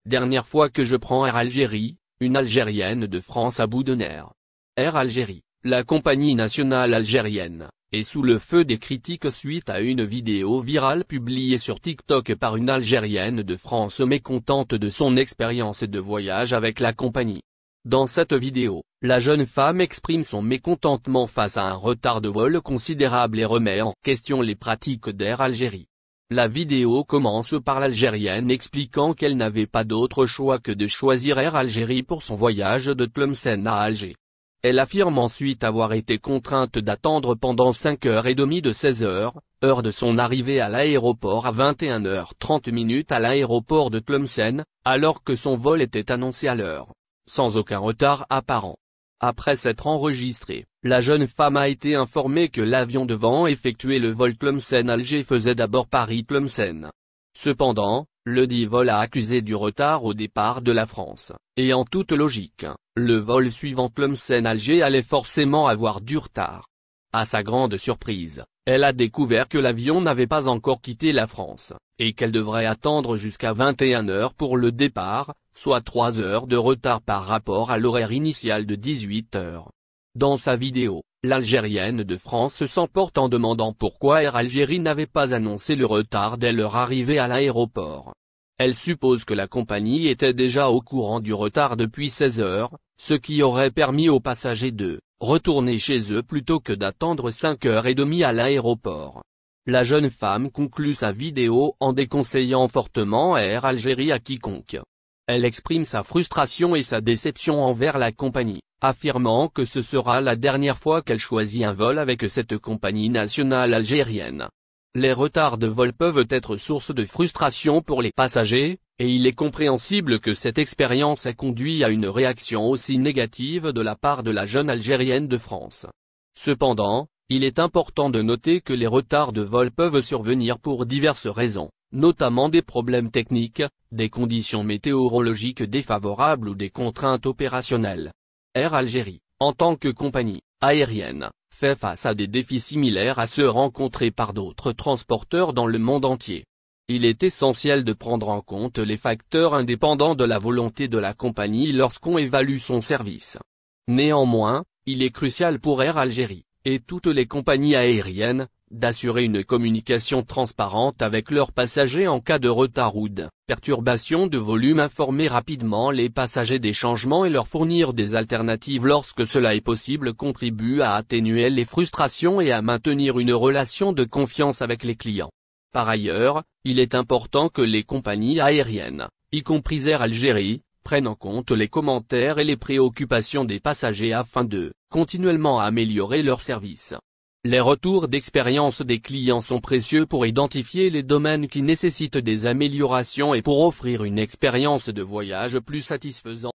Dernière fois que je prends Air Algérie, une Algérienne de France à bout de nerfs. Air Algérie, la compagnie nationale algérienne, est sous le feu des critiques suite à une vidéo virale publiée sur TikTok par une Algérienne de France mécontente de son expérience de voyage avec la compagnie. Dans cette vidéo, la jeune femme exprime son mécontentement face à un retard de vol considérable et remet en question les pratiques d'Air Algérie. La vidéo commence par l'Algérienne expliquant qu'elle n'avait pas d'autre choix que de choisir Air Algérie pour son voyage de Tlemcen à Alger. Elle affirme ensuite avoir été contrainte d'attendre pendant 5h30 de 16h, heure de son arrivée à l'aéroport à 21h30 à l'aéroport de Tlemcen, alors que son vol était annoncé à l'heure, sans aucun retard apparent. Après s'être enregistrée, la jeune femme a été informée que l'avion devant effectuer le vol Tlemcen-Alger faisait d'abord Paris-Tlemcen. Cependant, le dit vol a accusé du retard au départ de la France, et en toute logique, le vol suivant Tlemcen-Alger allait forcément avoir du retard. À sa grande surprise, elle a découvert que l'avion n'avait pas encore quitté la France, et qu'elle devrait attendre jusqu'à 21h pour le départ, soit 3 heures de retard par rapport à l'horaire initial de 18h. Dans sa vidéo, l'Algérienne de France s'emporte en demandant pourquoi Air Algérie n'avait pas annoncé le retard dès leur arrivée à l'aéroport. Elle suppose que la compagnie était déjà au courant du retard depuis 16h, ce qui aurait permis aux passagers de retourner chez eux plutôt que d'attendre 5h30 à l'aéroport. La jeune femme conclut sa vidéo en déconseillant fortement Air Algérie à quiconque. Elle exprime sa frustration et sa déception envers la compagnie, affirmant que ce sera la dernière fois qu'elle choisit un vol avec cette compagnie nationale algérienne. Les retards de vol peuvent être source de frustration pour les passagers, et il est compréhensible que cette expérience a conduit à une réaction aussi négative de la part de la jeune Algérienne de France. Cependant, il est important de noter que les retards de vol peuvent survenir pour diverses raisons, notamment des problèmes techniques, des conditions météorologiques défavorables ou des contraintes opérationnelles. Air Algérie, en tant que compagnie aérienne, fait face à des défis similaires à ceux rencontrés par d'autres transporteurs dans le monde entier. Il est essentiel de prendre en compte les facteurs indépendants de la volonté de la compagnie lorsqu'on évalue son service. Néanmoins, il est crucial pour Air Algérie, et toutes les compagnies aériennes, d'assurer une communication transparente avec leurs passagers en cas de retard ou de perturbation de volume, informer rapidement les passagers des changements et leur fournir des alternatives lorsque cela est possible contribue à atténuer les frustrations et à maintenir une relation de confiance avec les clients. Par ailleurs, il est important que les compagnies aériennes, y compris Air Algérie, prennent en compte les commentaires et les préoccupations des passagers afin de continuellement améliorer leur service. Les retours d'expérience des clients sont précieux pour identifier les domaines qui nécessitent des améliorations et pour offrir une expérience de voyage plus satisfaisante.